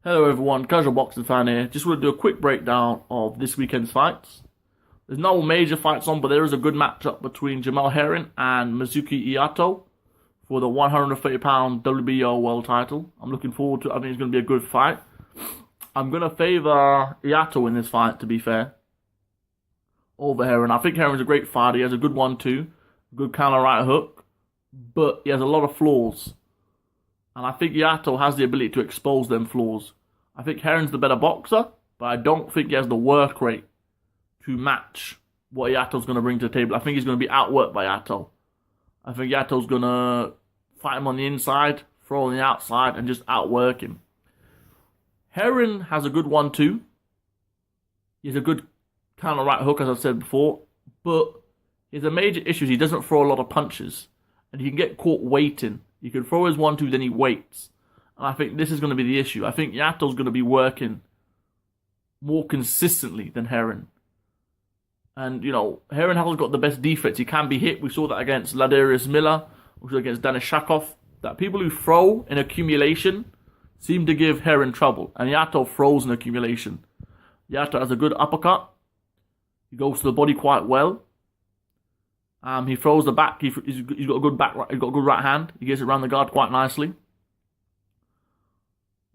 Hello everyone, Casual Boxing Fan here. Just want to do a quick breakdown of this weekend's fights. There's no major fights on, but there is a good matchup between Jamel Herring and Mizuki Iyato for the 130-pound WBO world title. I'm looking forward to it. I think it's going to be a good fight. I'm going to favour Iyato in this fight, to be fair, over Herring. I think Herring's a great fighter. He has a good 1-2, good counter right hook, but he has a lot of flaws. And I think Iyato has the ability to expose them flaws. I think Herring's the better boxer, but I don't think he has the work rate to match what Iato's going to bring to the table. I think he's going to be outworked by Iyato. I think Iato's going to fight him on the inside, throw on the outside, and just outwork him. Herring has a good 1-2. He has a good counter right hook, as I said before, but his major issue is he doesn't throw a lot of punches, and he can get caught waiting. He can throw his 1-2, then he waits. And I think this is going to be the issue. I think Iato's going to be working more consistently than Herring. And, Herring hasn't got the best defense. He can be hit. We saw that against Ladarius Miller. We saw against Denis Shakov. That people who throw in accumulation seem to give Herring trouble. And Iyato throws in accumulation. Iyato has a good uppercut. He goes to the body quite well. He throws the back. He's got a good back. He's got a good right hand. He gets it around the guard quite nicely.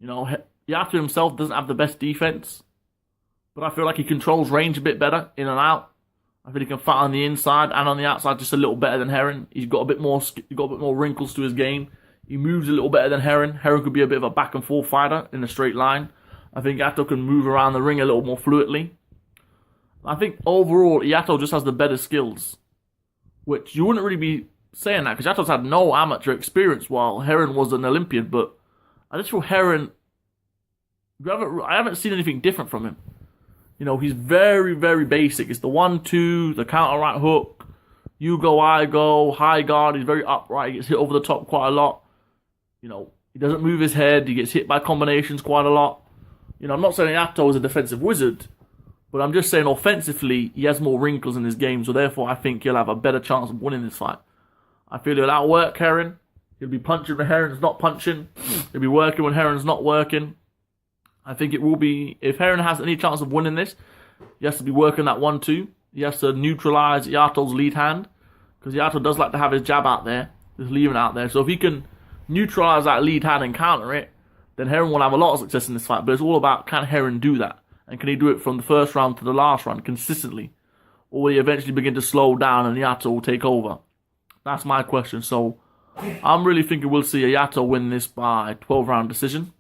Iyato himself doesn't have the best defense, but I feel like he controls range a bit better in and out. I feel he can fight on the inside and on the outside just a little better than Herring. He's got a bit more wrinkles to his game. He moves a little better than Herring. Herring could be a bit of a back and forth fighter in a straight line. I think Iyato can move around the ring a little more fluidly. I think overall Iyato just has the better skills, which you wouldn't really be saying that because Iato's had no amateur experience while Herring was an Olympian, but I just feel Herring, I haven't seen anything different from him. He's very, very basic. It's the 1-2, the counter right hook, you go, I go, high guard. He's very upright. He gets hit over the top quite a lot. He doesn't move his head. He gets hit by combinations quite a lot. I'm not saying Iyato is a defensive wizard, but I'm just saying offensively, he has more wrinkles in his game, so therefore I think he'll have a better chance of winning this fight. I feel he'll outwork Herring. He'll be punching when Herring's not punching. He'll be working when Herring's not working. I think it will be, if Herring has any chance of winning this, he has to be working that 1-2. He has to neutralise Iato's lead hand, because Iyato does like to have his jab out there, just leaving it out there. So if he can neutralise that lead hand and counter it, then Herring will have a lot of success in this fight. But it's all about, can Herring do that? And can he do it from the first round to the last round consistently? Or will he eventually begin to slow down and Iyato will take over? That's my question. So I'm really thinking we'll see Iyato win this by 12-round decision.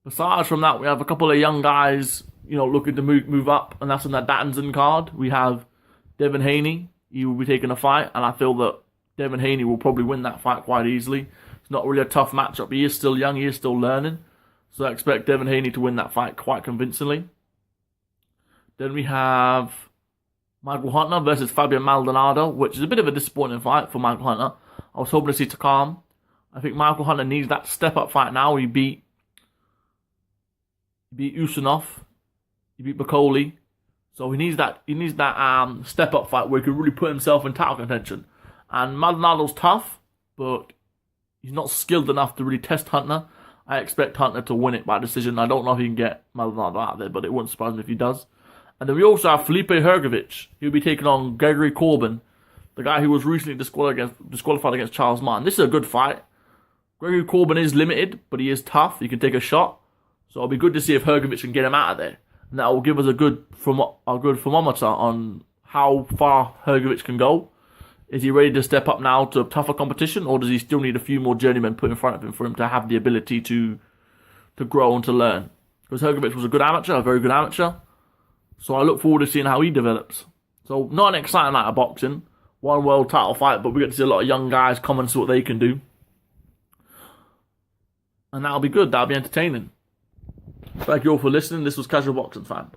Besides from that, we have a couple of young guys, looking to move up. And that's on that DAZN card. We have Devin Haney. He will be taking a fight. And I feel that Devin Haney will probably win that fight quite easily. It's not really a tough matchup. He is still young. He is still learning. So I expect Devin Haney to win that fight quite convincingly. Then we have Michael Hunter versus Fabian Maldonado, which is a bit of a disappointing fight for Michael Hunter. I was hoping to see Takam. I think Michael Hunter needs that step-up fight now. He beat Usmanov. He beat Bakoli. So he needs that step-up fight where he can really put himself in title contention. And Maldonado's tough, but he's not skilled enough to really test Hunter. I expect Hunter to win it by decision. I don't know if he can get Maldonado out there, but it wouldn't surprise me if he does. And then we also have Felipe Hrgovic. He'll be taking on Gregory Corbin, the guy who was recently disqualified against Charles Martin. This is a good fight. Gregory Corbin is limited, but he is tough. He can take a shot. So it'll be good to see if Hrgovic can get him out of there. And that will give us a good thermometer on how far Hrgovic can go. Is he ready to step up now to tougher competition, or does he still need a few more journeymen put in front of him for him to have the ability to grow and to learn? Because Hrgovic was a good amateur, a very good amateur. So I look forward to seeing how he develops. So not an exciting night of boxing. One world title fight, but we get to see a lot of young guys come and see what they can do. And that'll be good. That'll be entertaining. Thank you all for listening. This was Casual Boxing Fan.